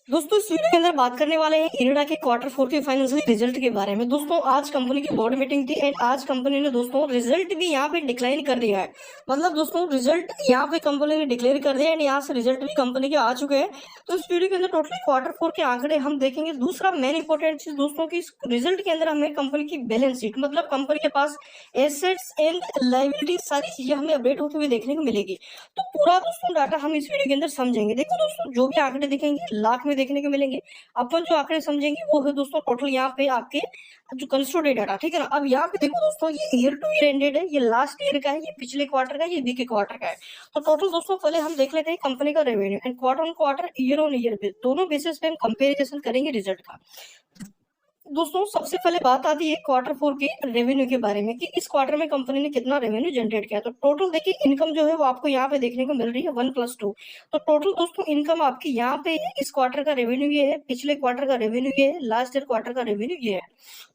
दोस्तों इस वीडियो के अंदर बात करने वाले हैं इरेडा के क्वार्टर 4 के फाइनेंशियल रिजल्ट के बारे में। दोस्तों आज कंपनी की बोर्ड मीटिंग थी एंड आज कंपनी ने दोस्तों रिजल्ट भी यहाँ पे डिक्लाइन कर दिया है। मतलब दोस्तों रिजल्ट यहाँ पे कंपनी ने डिक्लेयर कर दिया एंड यहाँ से रिजल्ट भी कंपनी के आ चुके हैं। तो इस वीडियो के अंदर टोटली क्वार्टर 4 के आंकड़े हम देखेंगे। दूसरा मेन इंपॉर्टेंट चीज दोस्तों की रिजल्ट के अंदर हमें कंपनी की बैलेंस शीट, मतलब कंपनी के पास एसेट्स एंड लायबिलिटी सारी चीजें हमें अपडेट होते हुए देखने को मिलेगी। तो पूरा दोस्तों डाटा हम इस वीडियो के अंदर समझेंगे। देखो दोस्तों जो भी आंकड़े दिखेंगे लाख में देखने को मिलेंगे। अपन जो आंकड़े समझेंगे वो है दोस्तों टोटल यहाँ पे आपके जो कंसोलिडेटेड डाटा, ठीक है ना। अब यहाँ पे देखो दोस्तों ये ईयर टू ईयर एंडेड है, ये लास्ट ईयर का है, ये पिछले क्वार्टर का है, ये बी के क्वार्टर का है। तो टोटल दोस्तों पहले हम देख लेते हैं कंपनी का revenue and quarter on quarter year on year पे दोनों बेसिस पे हम कंपेरिजन करेंगे रिजल्ट का। दोस्तों सबसे पहले बात आती है क्वार्टर 4 के रेवेन्यू के बारे में कि इस क्वार्टर में कंपनी ने कितना रेवेन्यू जनरेट किया। तो टोटल देखिए इनकम जो है वो आपको यहाँ पे देखने को मिल रही है 1+2। तो टोटल दोस्तों इनकम आपकी यहाँ पे इस क्वार्टर का रेवेन्यू ये है, पिछले क्वार्टर का रेवेन्यू ये है, लास्ट ईयर क्वार्टर का रेवेन्यू ये है।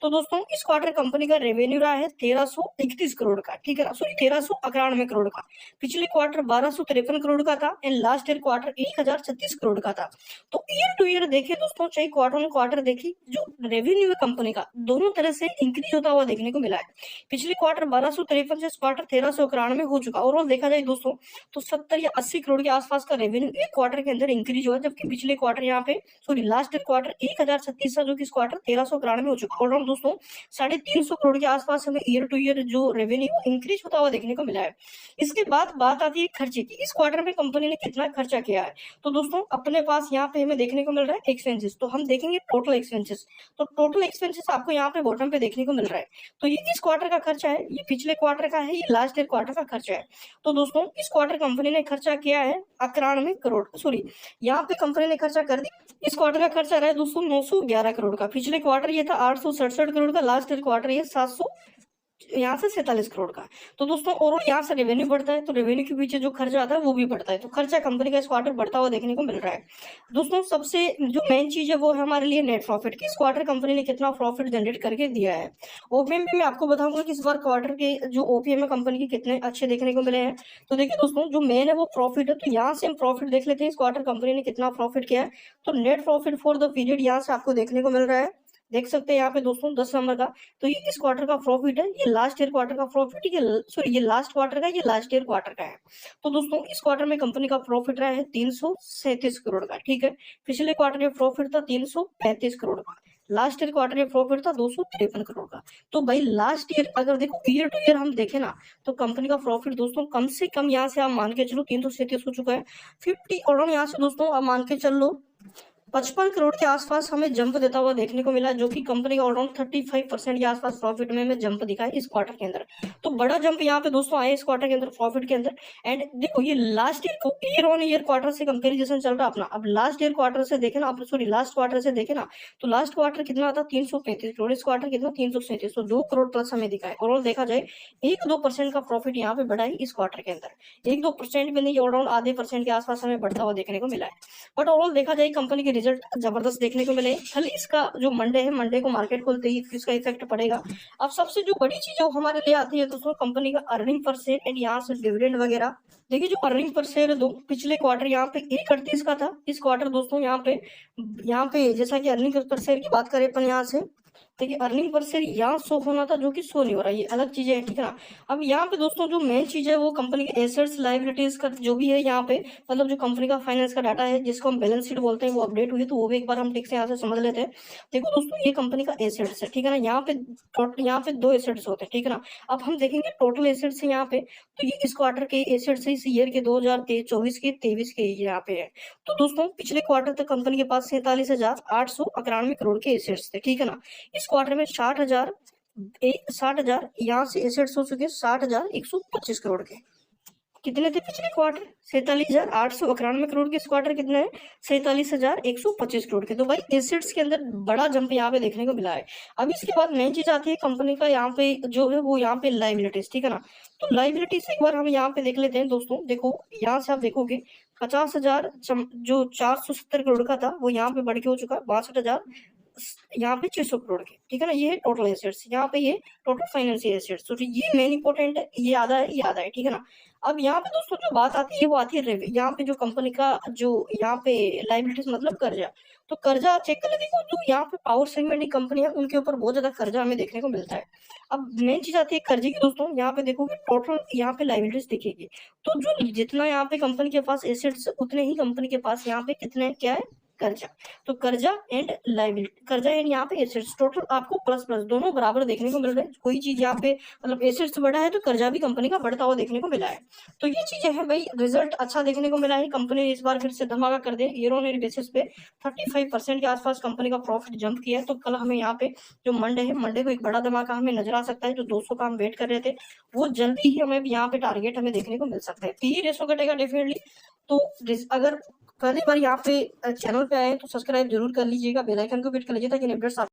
तो दोस्तों इस क्वार्टर कंपनी का रेवेन्यू रहा है 1331 करोड़ का, ठीक है ना, सॉरी 1391 करोड़ का। पिछले क्वार्टर 1253 करोड़ का था and last year quarter 1036 crore का था। तो ईयर टू ईयर देखिए दोस्तों, चाहे क्वार्टर ऑन क्वार्टर देखिए, जो रेवेन्यू है कंपनी का दोनों तरह से इंक्रीज होता हुआ देखने को मिला है। पिछले क्वार्टर 1253 से इस क्वार्टर 1391 हो चुका। ओवरऑल देखा जाए दोस्तों तो 70 या 80 करोड़ के आसपास का रेवेन्यू एक क्वार्टर के अंदर इंक्रीज हुआ, जबकि पिछले क्वार्टर यहाँ पे सॉरी लास्ट क्वार्टर 1036 था, जो कि इस क्वार्टर 1391 हो चुका। ओवरऑल दोस्तों 350 करोड़ के आसपास हमें ईयर टू ईयर जो रेवेन्यू इंक्रीज होता हुआ देखने को मिला है। इसके बाद बात आती है खर्चे की, इस क्वार्टर में कंपनी ने कितना खर्चा किया है। तो दोस्तों अपने पास यहाँ पे हमें देखने को मिल रहा है एक्सपेंसेस, तो हम देखेंगे टोटल एक्सपेंसेस। तो टोटल एक्सपेंसेस आपको यहाँ पे बॉटम पे देखने को मिल रहा है। तो ये किस क्वार्टर का खर्चा है, ये पिछले क्वार्टर का है, ये लास्ट ईयर क्वार्टर का खर्चा है। तो दोस्तों इस क्वार्टर कंपनी ने खर्चा किया है 91 करोड़, सॉरी यहाँ पे कंपनी ने खर्चा कर दी। इस क्वार्टर का खर्चा रहा है दोस्तों 911 करोड़ का। पिछले क्वार्टर ये था 867 करोड़ का, लास्ट ईयर क्वार्टर ये 700 यहाँ से 47 करोड़ का। तो दोस्तों और यहाँ से रेवेन्यू बढ़ता है तो रेवेन्यू के पीछे जो खर्चा आता है वो भी बढ़ता है। तो खर्चा कंपनी का इस क्वार्टर बढ़ता हुआ देखने को मिल रहा है। दोस्तों सबसे जो मेन चीज है वो है हमारे लिए नेट प्रॉफिट की, इस क्वार्टर कंपनी ने कितना प्रॉफिट जनरेट करके दिया है। ओपीएम में मैं आपको बताऊंगा कि इस बार क्वार्टर के जो ओपीएम है कंपनी के कितने अच्छे देखने को मिले हैं। तो देखिए दोस्तों जो मेन है वो प्रॉफिट है, तो यहाँ से हम प्रॉफिट देख लेते हैं इस क्वार्टर कंपनी ने कितना प्रॉफिट किया है। तो net profit for the period यहाँ से आपको देखने को मिल रहा है, देख सकते हैं यहाँ पे दोस्तों 10 नंबर का। तो ये इस क्वार्टर का प्रॉफिट है, ये लास्ट ईयर क्वार्टर का प्रॉफिट है, ये सॉरी ये लास्ट क्वार्टर का, ये लास्ट ईयर क्वार्टर का है। तो दोस्तों इस क्वार्टर में कंपनी का प्रॉफिट रहा है 337 करोड़ का, ठीक है। पिछले क्वार्टर में प्रॉफिट था 335 करोड़ का, लास्ट ईयर क्वार्टर में प्रॉफिट था 253 करोड़ का। तो भाई लास्ट ईयर अगर देखो ईयर टू ईयर हम देखें ना, तो कंपनी का प्रॉफिट दोस्तों कम से कम यहाँ से आप मान के चलो 337 हो चुका है 50, और यहाँ से दोस्तों आप मान के चल लो 55 करोड़ के आसपास हमें जंप देता हुआ देखने को मिला, जो कि कंपनी का अराउंड 35% के आसपास प्रॉफिट में हमें जंप दिखा है इस क्वार्टर के अंदर। तो बड़ा जंप यहाँ पे दोस्तों आया इस क्वार्टर के अंदर प्रॉफिट के अंदर। एंड देखो ये लास्ट ईयर को ईयर ऑन ईयर क्वार्टर से कंपेरिजन चल रहा है अपना। अब लास्ट ईयर क्वार्टर से देखे ना, सॉरी लास्ट क्वार्टर से देखे ना, तो लास्ट क्वार्टर कितना था 335 करोड़, इस क्वार्टर कितना 337, तो 2 करोड़ प्लस हमें दिखा है। ओवरऑल देखा जाए 1-2% का प्रॉफिट यहाँ पे बढ़ा है इस क्वार्टर के अंदर, 1-2% में नहीं, अराउंड आधे % के आसपास हमें बढ़ता हुआ देखने को मिला है। बट ओवरऑल देखा जाए कंपनी के रिजल्ट जबरदस्त देखने को मिले। खाली इसका जो मंडे है, मंडे को मार्केट खुलते ही इसका इफेक्ट पड़ेगा। अब सबसे जो बड़ी चीज हमारे लिए आती है दोस्तों कंपनी का अर्निंग पर शेयर एंड यहाँ से डिविडेंड वगैरह। देखिए जो अर्निंग पर शेयर है पिछले क्वार्टर यहाँ पे 138 का था, इस क्वार्टर दोस्तों यहाँ पे जैसा कि अर्निंग पर शेयर की बात करें अपन यहाँ से, देखिए अर्निंग पर शेयर यहाँ शो होना था जो कि शो नहीं हो रहा है, ये अलग चीजें है, ठीक है ना। अब यहाँ पे दोस्तों जो मेन चीज है वो कंपनी के एसेट्स लायबिलिटीज का जो भी है यहाँ पे, मतलब जो कंपनी का फाइनेंस का डाटा है जिसको हम बैलेंस शीट बोलते हैं, वो अपडेट हुई, तो वो भी एक बार हम ठीक से यहाँ से समझ लेते हैं। देखो दोस्तों ये कंपनी का एसेट्स है, ठीक है ना। यहाँ पे 2 एसेट्स होते हैं, ठीक है ना। अब हम देखेंगे टोटल एसेट्स है यहाँ पे, तो ये इस क्वार्टर के एसेट्स है, इस ईयर के 2024 के 23 के यहाँ पे है। तो दोस्तों पिछले क्वार्टर तक कंपनी के पास 47,891 करोड़ के एसेट्स थे, ठीक है ना। इस क्वार्टर में 60,000 यहाँ से एसेट्स हो चुके 60,125 करोड़ के। कितने थे पिछले क्वार्टर 47,891 करोड़ के, इस क्वार्टर कितने हैं 47,125 करोड़ के। तो भाई एसेट्स के अंदर बड़ा जंप यहाँ पे देखने को मिला है। अब इसके बाद मेन चीज आती है कंपनी का यहाँ पे जो है वो यहाँ पे लाइबिलिटीज, ठीक है ना। तो लाइबिलिटीज एक बार हम यहाँ पे देख लेते हैं दोस्तों। देखो यहाँ से आप देखोगे 50,000 जो 470 करोड़ का था वो यहाँ पे बढ़ के हो चुका है यहाँ पे 600 करोड़ के, ठीक है ना। ये है टोटल एसेट्स, यहाँ पे ये टोटल फाइनेंशियल एसेट्स, तो ये मेन इंपॉर्टेंट है, ये आधा है, ठीक है ना। अब यहाँ पे दोस्तों जो बात आती है वो आती है यहाँ पे जो कंपनी का जो यहाँ पे लाइबिलिटीज मतलब कर्जा, तो कर्जा चेक कर लेते हैं। जो यहाँ पे पावर सेगमेंट की कंपनी है उनके ऊपर बहुत ज्यादा कर्जा हमें देखने को मिलता है। अब मेन चीज आती है कर्जे की दोस्तों, यहाँ पे देखोगे टोटल यहाँ पे लाइबिलिटीज दिखेगी, तो जो जितना यहाँ पे कंपनी के पास एसेट्स उतने ही कंपनी के पास यहाँ पे कितने क्या है कर्जा। तो कर्जा एंड लाइबिलिटी, कर्जा एंड यहाँ पे एसेट्स टोटल आपको प्लस प्लस दोनों बराबर देखने को मिल रहे हैं। कोई चीज यहाँ पे मतलब एसेट्स बढ़ा है तो कर्जा भी कंपनी का बढ़ता हुआ देखने को मिला है। तो ये चीजें हैं भाई, रिजल्ट अच्छा देखने को मिला है। कंपनी ने इस बार फिर से धमाका कर दिया, ईयर ऑन ईयर बेसिस पे 35% के आसपास कंपनी का प्रॉफिट जंप किया है। तो कल हमें यहाँ पे जो मंडे है, मंडे को एक बड़ा धमाका हमें नजर आ सकता है। जो 200 का हम वेट कर रहे थे वो जल्दी ही हमें यहाँ पे टारगेट हमें देखने को मिल सकता है। पी रेशो घटेगा डेफिनेटली। तो अगर पहली बार यहाँ पे चैनल पे आए तो सब्सक्राइब जरूर कर लीजिएगा, बेल आइकन को हिट कर लीजिए ताकि अपडेट्स